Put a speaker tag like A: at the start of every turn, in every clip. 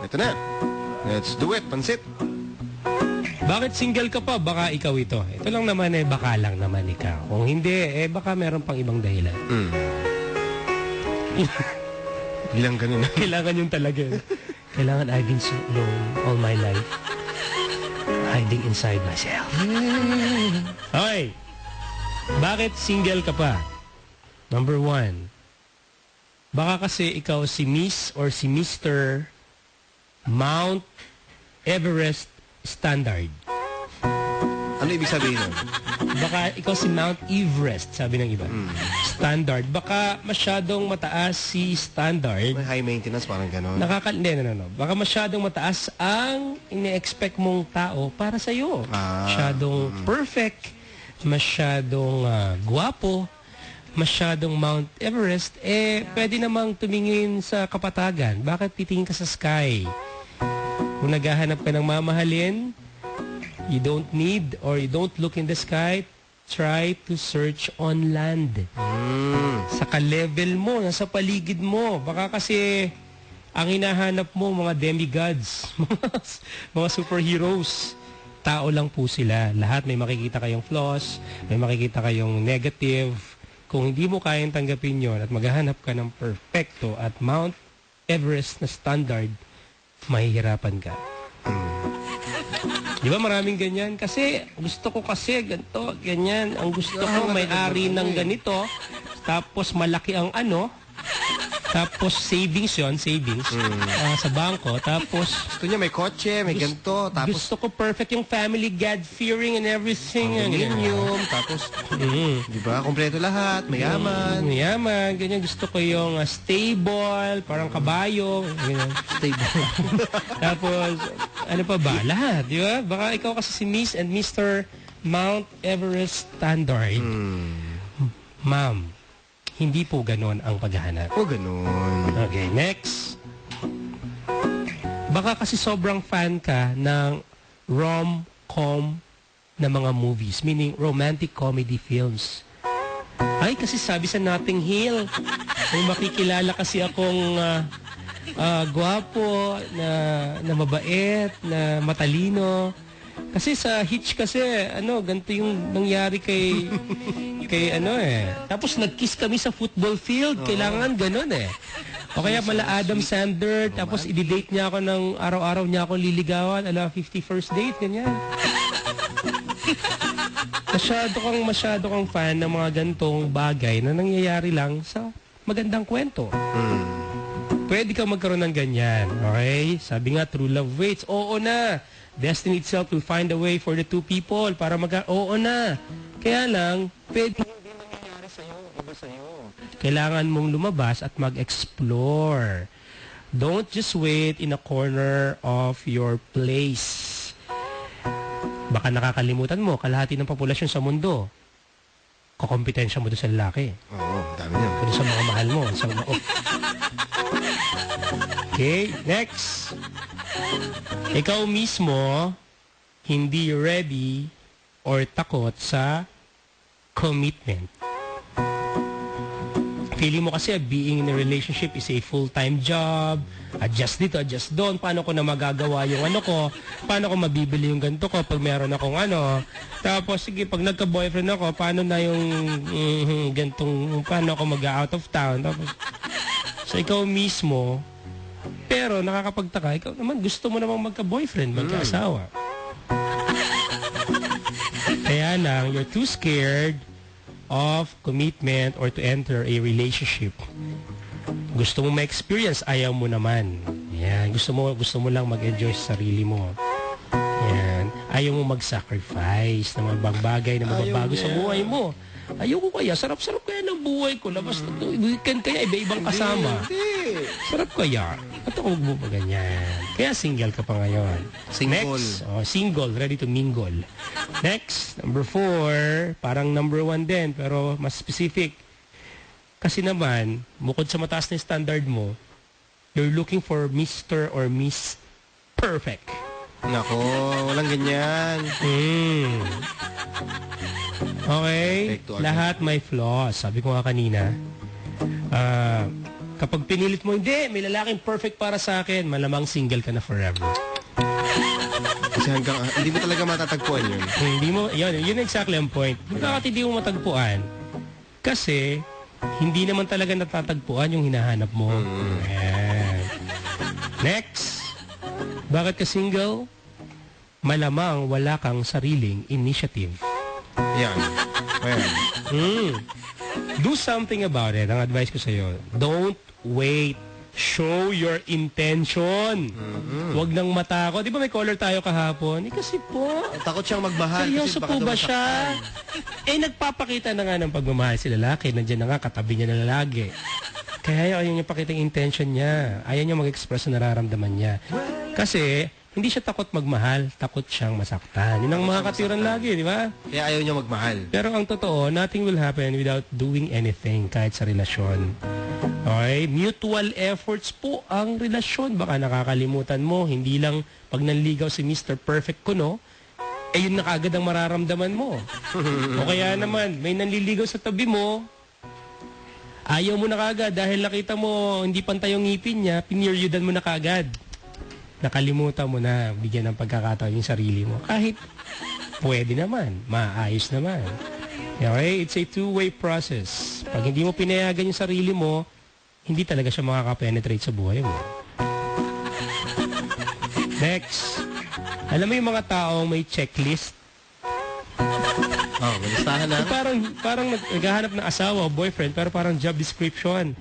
A: Ito na. Let's do it, pansit.
B: Bakit single ka pa? Baka ikaw ito. Ito lang naman baka lang naman ikaw. Kung hindi, baka meron pang ibang dahilan.
A: Bilang ganun.
B: Kailangan yung talaga. Kailangan I've been so alone all my life. Hiding inside myself. Okay. Bakit single ka pa? Number 1. Baka kasi ikaw si Miss or si Mr. Mount Everest Standard.
A: Ano ibig sabihin nun?
B: Baka ikaw si Mount Everest, sabi ng iba. Standard. Baka masyadong mataas si Standard.
A: May high maintenance, parang gano'n.
B: No. Baka masyadong mataas ang ine-expect mong tao para sa'yo. Masyadong perfect, masyadong guwapo, masyadong Mount Everest, pwede namang tumingin sa kapatagan. Bakit titingin ka sa sky? Kung naghahanap ka ng mamahalin, you don't need or you don't look in the sky, try to search on land. Sa ka-level mo, nasa paligid mo. Baka kasi ang hinahanap mo, mga demigods, mga superheroes. Tao lang po sila. Lahat may makikita kayong flaws, may makikita kayong negative. Kung hindi mo kayang tanggapin yon at maghahanap ka ng perfecto at Mount Everest na standard, mahihirapan ka. Di ba maraming ganyan? Kasi gusto ko kasi ganito, ganyan. Ang gusto ko may-ari ng ganito, tapos malaki ang tapos savings yon, sa bangko, tapos
A: gusto niya may kotse, may ganito, tapos
B: gusto ko perfect yung family, God-fearing and everything.
A: Condominium, tapos di ba, kompleto lahat, mayaman.
B: Mayaman, ganyan. Gusto ko yung stable, parang kabayo, ganyan.
A: Stable.
B: Tapos, ano pa ba? Lahat, di ba? Baka ikaw kasi si Miss and Mr. Mount Everest Standard. Ma'am, hindi po ganon ang paghahanap.
A: Ganon.
B: Okay, next. Baka kasi sobrang fan ka ng rom-com na mga movies, meaning romantic comedy films. Ay, kasi sabi sa Notting Hill, may makikilala kasi akong gwapo, na mabait, na matalino. Kasi sa Hitch kasi, ganito yung nangyari kay Tapos nag-kiss kami sa football field. Kailangan ganun O kaya mala Adam Sandler, tapos i-date niya ako ng araw-araw niya akong liligawan, 51st date, ganyan. Masyado kang fan ng mga gantong bagay na nangyayari lang sa magandang kwento. Pwede kang magkaroon ng ganyan, okay? Sabi nga, true love waits. Oo na. Destiny itself will find a way for the two people para oo na. Kaya lang, pwede hindi nangyayari sa'yo, iba sa'yo. Kailangan mong lumabas at mag-explore. Don't just wait in a corner of your place. Baka nakakalimutan mo, kalahati ng populasyon sa mundo, kukompetensya mo doon sa lalaki.
A: Dami niya.
B: Doon sa mga mahal mo. Okay, next. Ikaw mismo, hindi ready or takot sa commitment. Feeling mo kasi being in a relationship is a full-time job. Adjust dito, adjust doon. Paano ko na magagawa yung ko? Paano ko mabibili yung ganito ko pag meron akong Tapos, sige, pag nagka-boyfriend ako, paano na yung gantong, paano ako mag-out of town? Tapos, so, ikaw mismo, pero nakakapagtaka, ikaw naman gusto mo namang magka-boyfriend, magka-asawa. Kaya lang, you're too scared of commitment or to enter a relationship. Gusto mo ma-experience, ayaw mo naman. Yan. Gusto mo lang mag-enjoy sa sarili mo. Yan. Ayaw mo mag-sacrifice ng mga bagay na magbabago sa buhay mo. Ayaw ko kaya. Sarap-sarap kaya ng buhay ko. Labas na weekend kaya, iba-ibang kasama. Sarap kaya. At ako mo pa ganyan. Kaya single ka pa ngayon.
A: Single.
B: Next. Single. Ready to mingle. Next. Number 4. Parang number 1 din. Pero mas specific. Kasi naman, bukod sa mataas na standard mo, you're looking for Mr. or Miss Perfect.
A: Nako, walang ganyan.
B: Okay? Lahat may flaws. Sabi ko nga kanina, Kapag pinilit mo, hindi, may lalaking perfect para sa akin, malamang single ka na forever.
A: Kasi hanggang, hindi mo talaga matatagpuan yun.
B: Hindi mo, yun exactly ang point. Bakit hindi mo matagpuan? Kasi, hindi naman talaga natatagpuan yung hinahanap mo. Ayan. Next. Bakit ka single? Malamang wala kang sariling initiative.
A: Yan. Well.
B: Do something about it. Ang advice ko sa'yo, don't wait. Show your intention. Huwag nang matakot. Di ba may caller tayo kahapon? Kasi po,
A: Takot siyang magmahal.
B: seryoso po ba siya? Nagpapakita na nga ng pagmamahal si lalaki. Nandiyan na nga, katabi niya na lalaki. Kaya ayaw niya pakita yung intention niya. Ayaw niya mag-express na nararamdaman niya. Kasi, hindi siya takot magmahal, takot siyang masaktan. Yun ang mga katiran lagi, di ba?
A: Kaya ayaw niya magmahal.
B: Pero ang totoo, nothing will happen without doing anything kahit sa relasyon. Okay? Mutual efforts po ang relasyon. Baka nakakalimutan mo, hindi lang pag nanligaw si Mr. Perfect ko, no? Yun na kaagad ang mararamdaman mo. O kaya naman, may nanliligaw sa tabi mo, ayaw mo na kaagad dahil nakita mo hindi pantay yung ngipin niya, piniryodan mo na kaagad. Nakalimutan mo na bigyan ng pagkakataon yung sarili mo. Kahit pwede naman, maayos naman. Okay? It's a two-way process. Pag hindi mo pinayagan yung sarili mo, hindi talaga siya makaka-penetrate sa buhay mo. Next. Alam mo yung mga taong may checklist?
A: May listahan na.
B: Parang naghahanap ng asawa o boyfriend, pero parang job description.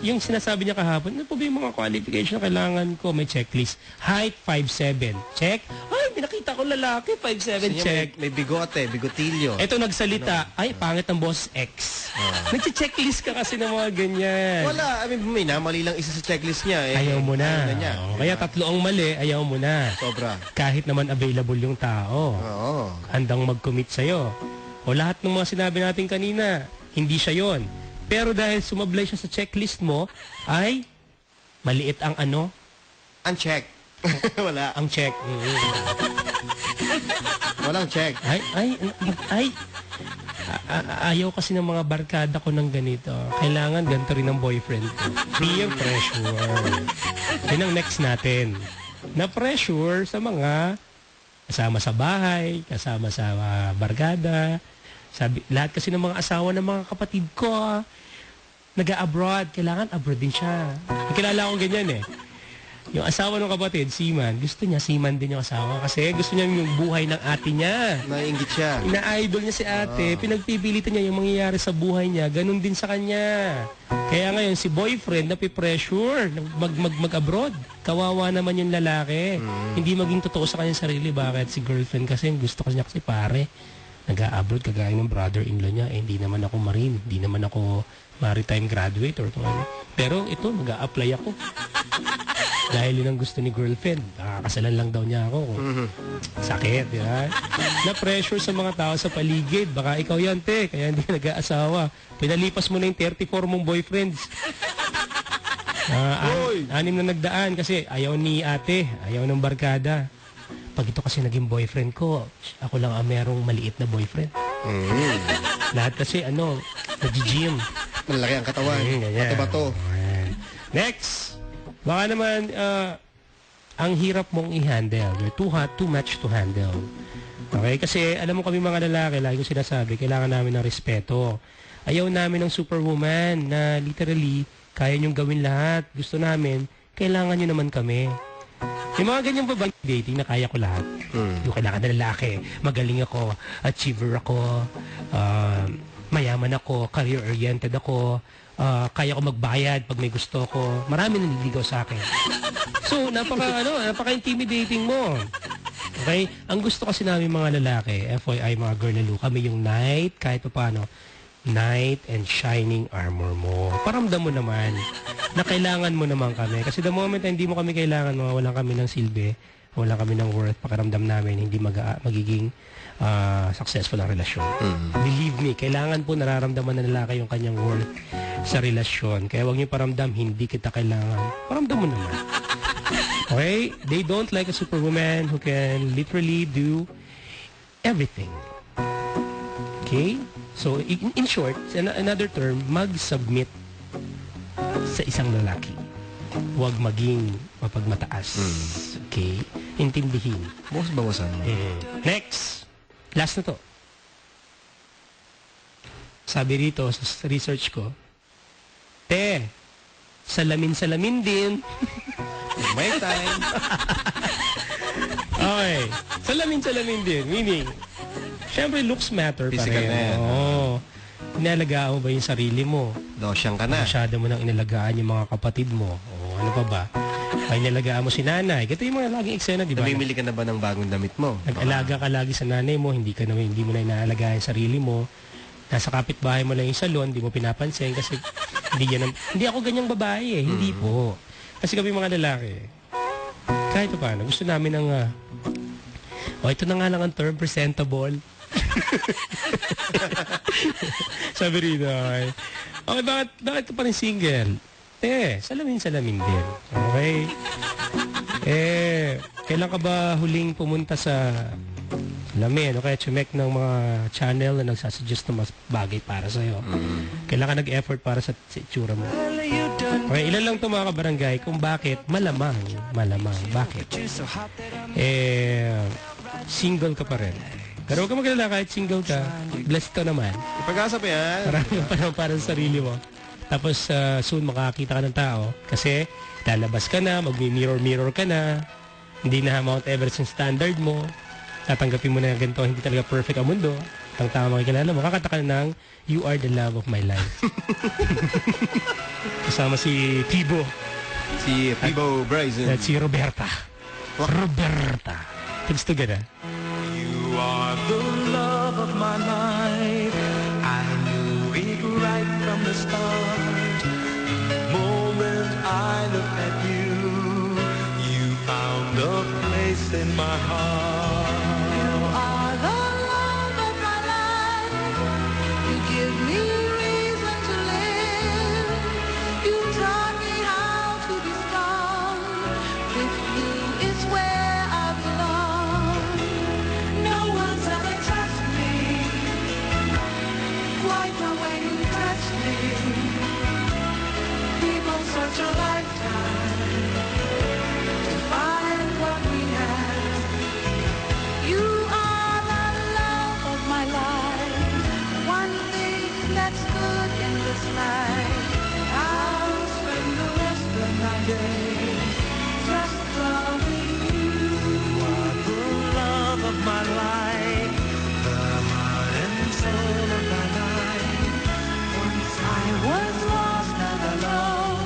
B: Yung sinasabi niya kahapon, ano po ba yung mga qualification na kailangan ko? May checklist. Height, 5'7". Check. Ay, pinakita ko lalaki, 5'7". Check.
A: May bigote, bigotilyo.
B: Ito nagsalita, ay, pangit ang boss X. Nagche-checklist ka kasi ng mga ganyan.
A: Wala. May namali lang isa sa checklist niya.
B: Ayaw mo na.
A: Ayaw na niya.
B: Kaya tatlo ang mali, ayaw mo na.
A: Sobra.
B: Kahit naman available yung tao.
A: Oo.
B: Handang mag-commit sa'yo. O lahat ng mga sinabi natin kanina, hindi siya yon. Pero dahil sumablay siya sa checklist mo, ay maliit ang ano?
A: Uncheck. Wala.
B: Ang check.
A: Walang check.
B: Ayaw kasi ng mga barkada ko ng ganito. Kailangan ganito rin ng boyfriend ko. Peer pressure. Yun ang next natin. Na-pressure sa mga kasama sa bahay, kasama sa barkada. Lahat kasi ng mga asawa ng mga kapatid ko, nag-abroad. Kailangan abroad din siya. Kilala ko ganyan eh. Yung asawa ng kapatid, seaman, gusto niya seaman din yung asawa kasi gusto niya yung buhay ng ate niya.
A: Naiinggit siya.
B: Ina-idol niya si ate, pinagpipilitan niya yung mangyayari sa buhay niya, ganun din sa kanya. Kaya ngayon, si boyfriend napipressure mag-abroad. Kawawa naman yung lalaki. Hindi maging totoo sa kanyang sarili. Bakit? Si girlfriend kasi, gusto niya kasi pare. Nag-abroad kagaya ng brother-in-law niya. Hindi naman ako marine. Hindi naman ako maritime graduate or ano. Pero ito, mag-a-apply ako. Dahil yun ang gusto ni girlfriend. Nakakasalan lang daw niya ako. Sakit, di ba? Na-pressure sa mga tao sa paligid. Baka ikaw yan, te. Kaya hindi nag-aasawa. Pinalipas mo na yung 34 mong boyfriends. 6 na nagdaan kasi ayaw ni ate. Ayaw ng barkada. Pag ito kasi naging boyfriend ko, ako lang ang merong maliit na boyfriend. Lahat kasi, nag-gym.
A: Malaki ang katawan. Bato-bato.
B: Next. Baka naman, ang hirap mong i-handle. You're too hot, too much to handle. Okay? Kasi, alam mo kami mga lalaki, lagi ko sinasabi, kailangan namin ng respeto. Ayaw namin ng superwoman na literally, kaya niyong gawin lahat. Gusto namin, kailangan niyo naman kami. Yung mga ganyan ba dating na kaya ko lahat? Yung kailangan na lalaki, magaling ako, achiever ako, mayaman ako, career-oriented ako, kaya ko magbayad pag may gusto ko. Marami naliligaw sa akin. So, napaka-intimidating mo. Okay? Ang gusto kasi namin mga lalaki, FYI mga girl lalo, kami yung knight, kahit pa paano, knight and shining armor mo. Paramdam mo naman na kailangan mo naman kami. Kasi the moment na hindi mo kami kailangan, walang kami ng silbi, walang kami ng worth, pakiramdam namin, hindi magiging successful ang relasyon. Believe me, kailangan po nararamdaman ng lalaki yung kanyang worth sa relasyon. Kaya huwag niyo paramdam, hindi kita kailangan. Paramdam mo naman. Okay? They don't like a superwoman who can literally do everything. Okay? So, in short, another term, mag-submit. sa isang lalaki. Huwag maging mapagmataas. Okay? Intindihin.
A: Bawas-bawasan mo.
B: Next. Last na to. Sabi rito sa research ko, salamin-salamin din.
A: May time.
B: Okay. Salamin-salamin din. Meaning, syempre looks matter pa
A: Physical
B: rin.
A: na yan.
B: Oo. Inalagaan mo ba yung sarili mo?
A: Losyang ka na.
B: Masyado mo nang inalagaan yung mga kapatid mo. O ano pa ba? Ay inalagaan mo si nanay. Ito yung mga laging eksena, di ba?
A: Namimili ka na ba ng bagong damit mo?
B: Nag-alaga ka lagi sa nanay mo, hindi mo na inaalagaan yung sarili mo. Nasa kapitbahay mo lang yung salon, hindi mo pinapansin kasi hindi ako ganyang babae eh. Hindi po. Kasi kami mga lalaki, kahit pa paano, gusto namin ng ito na nga lang ang term, presentable. Sabi rin okay, bakit ka pa rin single? Salamin-salamin din. Okay? Kailan ka ba huling pumunta sa lamin o kaya chumek ng mga channel na nagsasuggest na mas bagay para sa'yo? Kailan ka nag-effort para sa itsura mo? Okay, ilan lang ito mga kabarangay kung bakit malamang. Bakit? Single ka pa rin. Pero huwag ka magalala kahit single ka, blessed ka naman.
A: Ipag-asa pa yan.
B: Maraming panahon para sa sarili mo. Tapos soon makakita ka ng tao kasi lalabas ka na, mag-mirror ka na, hindi na Mount Everest yung standard mo, tatanggapin mo na ganito, hindi talaga perfect ang mundo, ang tama makikilala mo, kakanta ka na ng You Are the Love of My Life. Kasama si Tibo.
A: Si Tibo Bryson.
B: At si Roberta. Roberta. Thanks to gana.
C: You are the love of my life. I knew it right from the start. The moment I looked at you, you found a place in my heart.
D: You are the love of my life. You give me reason to live. You taught me how to be strong. With you is where I belong. No one's ever touched me quite the way you touch me. People search a lifetime to find what we have. You are the love of my life. One thing that's good in this life. I'll spend the rest of my days just loving you.
C: You are the love of my life, the heart and soul of my life.
D: Once I was lost and alone.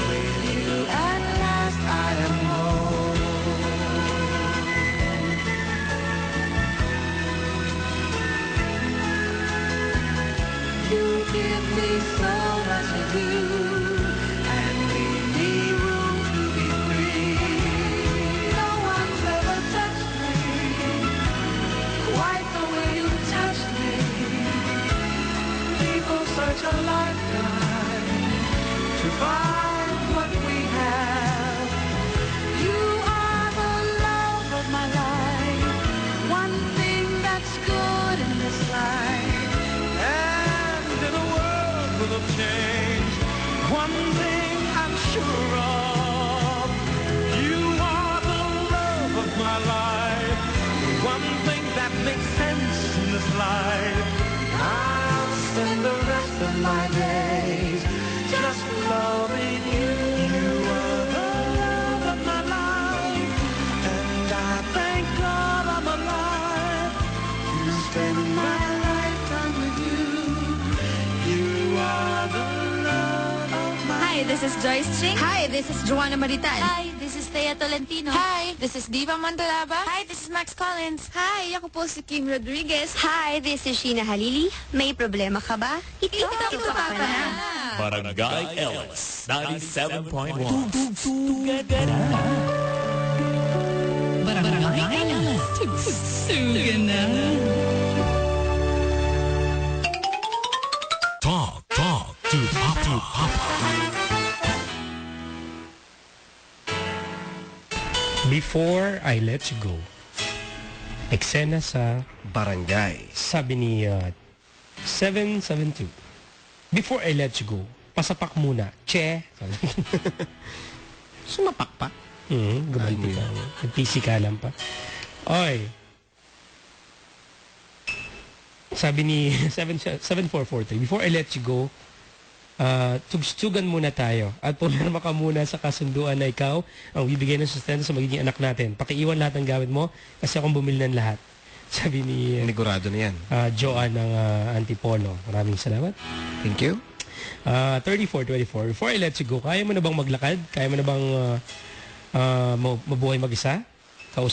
D: With you at last I am home. You give me so much to do and leave me room to be free. No one's ever touched me quite the way you touched me. People search a lifetime to find what we have. You are the love of my life. One thing that's good in this life.
C: And in a world full of change, one thing I'm sure of, you are the love of my life. One thing that makes sense in this life. I'll spend the rest of my days just loving you. You are the love of my life, and I thank God I'm alive to spend my lifetime with you. You are the love of my
E: Hi, this is Joyce Ching.
F: Hi, this is Joanna Marital.
E: Hi, this is Thea Tolentino.
F: Hi, this is Diva Mandalaba.
E: Hi, this is Max Collins.
F: Hi, ako po si Kim Rodriguez.
E: Hi, this is Sheena Halili. May problema ka ba? Ito
F: pa pa na.
G: Barangay Ellis 97.1.
F: Barangay Ellis. Tugsugan na.
G: Talk to Papa.
B: Before I Let You Go. Eksena sa
A: Barangay.
B: sabi ni 772. Before I Let You Go, pasapak muna. Che.
A: Sumapak pa.
B: Gumanti ka. Nagpisikalan pa. Oy. Sabi ni 7443, before I let you go, tugstugan muna tayo at pumirma ka muna sa kasunduan na ikaw ang bibigay ng sustento sa magiging anak natin. Pakiiwan lahat ng gamit mo kasi akong bumili ng lahat. Sabi ni
A: Panigurado na yan.
B: Joanne ng Antipolo. Maraming salamat.
A: Thank you.
B: 3424, before I let you go, kaya mo na bang maglakad? Kaya mo na bang mabuhay mag-isa? Kausap